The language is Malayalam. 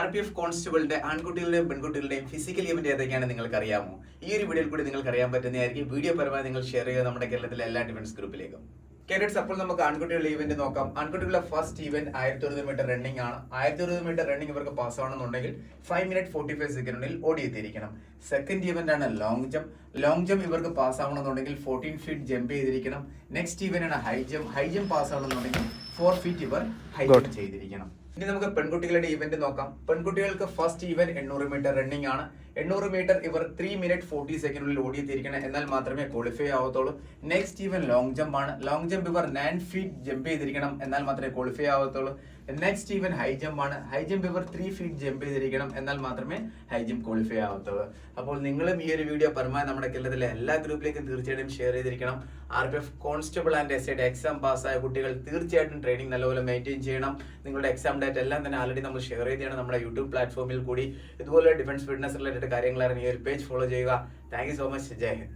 RPF കോൺസ്റ്റബിളിന്റെ ആൺകുട്ടികളുടെയും പെൺകുട്ടികളുടെയും ഫിസിക്കൽ ഇവന്റ് ഏതൊക്കെയാണ് നിങ്ങൾക്ക് അറിയാമോ? ഈ ഒരു വീഡിയോയിൽ കൂടി നിങ്ങൾക്ക് അറിയാൻ പറ്റുന്നതായിരിക്കും. വീഡിയോ പരമായി നിങ്ങൾ ഷെയർ ചെയ്യുക നമ്മുടെ കേരളത്തിലെ എല്ലാ ഡിഫൻസ് ഗ്രൂപ്പിലേക്കും. കേഡറ്റ്സ്, അപ്പോൾ നമുക്ക് ആൺകുട്ടികളുടെ ഇവന്റ് നോക്കാം. ആൺകുട്ടികളുടെ ഫസ്റ്റ് ഇവന്റ് 1100 മീറ്റർ റണ്ണിംഗ് ആണ്. 1100 മീറ്റർ റണ്ണിംഗ് ഇവർക്ക് പാസ് ആവണമെന്നുണ്ടെങ്കിൽ 5 മിനിറ്റ് 45 സെക്കൻഡിൽ ഓടിയെത്തിയിരിക്കണം. സെക്കൻഡ് ഇവന്റ് ആണ് ലോങ് ജംപ്. ലോങ് ജംപ് ഇവർക്ക് പാസ് ആവണമെന്നുണ്ടെങ്കിൽ 14 ഫീറ്റ് ജമ്പ് ചെയ്തിരിക്കണം. നെക്സ്റ്റ് ഇവന്റ് ആണ് high jump. High jump pass ആവണമെന്നുണ്ടെങ്കിൽ 4 ഫീറ്റ് ഇവർ ഹൈ ജംപ് ചെയ്തിരിക്കണം. ഇനി നമുക്ക് പെൺകുട്ടികളുടെ ഇവന്റ് നോക്കാം. പെൺകുട്ടികൾക്ക് ഫസ്റ്റ് ഇവന്റ് 800 മീറ്റർ റണ്ണിംഗ് ആണ്. 800 മീറ്റർ ഇവർ 3 മിനിറ്റ് 40 സെക്കൻഡിൽ ഓടിയെത്തിയിരിക്കണം. എന്നാൽ മാത്രമേ ക്വാളിഫൈ ആവത്തുള്ളൂ. നെക്സ്റ്റ് ഇവന്റ് ലോങ് ജംപ് ആണ്. ലോങ് ജംപ് ഇവർ 9 ഫീറ്റ് ജമ്പ് ചെയ്തിരിക്കണം. എന്നാൽ മാത്രമേ ക്വാളിഫൈ ആവത്തുള്ളൂ. നെക്സ്റ്റ് ഇവന്റ് ഹൈ ജംപ് ആണ്. ഹൈ ജംപ് ഇവർ 3 ഫീറ്റ് ജമ്പ് ചെയ്തിരിക്കണം. എന്നാൽ മാത്രമേ ഹൈ ജംപ് ക്വാളിഫൈ ആവത്തുള്ളൂ. അപ്പോൾ നിങ്ങളും ഈ ഒരു വീഡിയോ പരമായി നമ്മുടെ കേരളത്തിലെ എല്ലാ ഗ്രൂപ്പിലേക്കും തീർച്ചയായിട്ടും ഷെയർ ചെയ്തിരിക്കണം. RPF constable and SID exam പാസ്സായ കുട്ടികൾ തീർച്ചയായിട്ടും ട്രെയിനിങ് നല്ലപോലെ മെയിൻറ്റെയിൻ ചെയ്യണം. നിങ്ങളുടെ എക്സാം ഡേറ്റ് എല്ലാം തന്നെ ആൾറെഡി നമ്മൾ ഷെയർ ചെയ്താണ് നമ്മുടെ യൂട്യൂബ് പ്ലാറ്റ്ഫോമിൽ കൂടി. ഇതുപോലെ ഡിഫൻസ് ഫിറ്റ്നസ് റിലേറ്റഡ് കാര്യങ്ങൾ അറിയാൻ ഈ ഒരു പേജ് ഫോളോ ചെയ്യുക. Thank you so much. Jai Hind.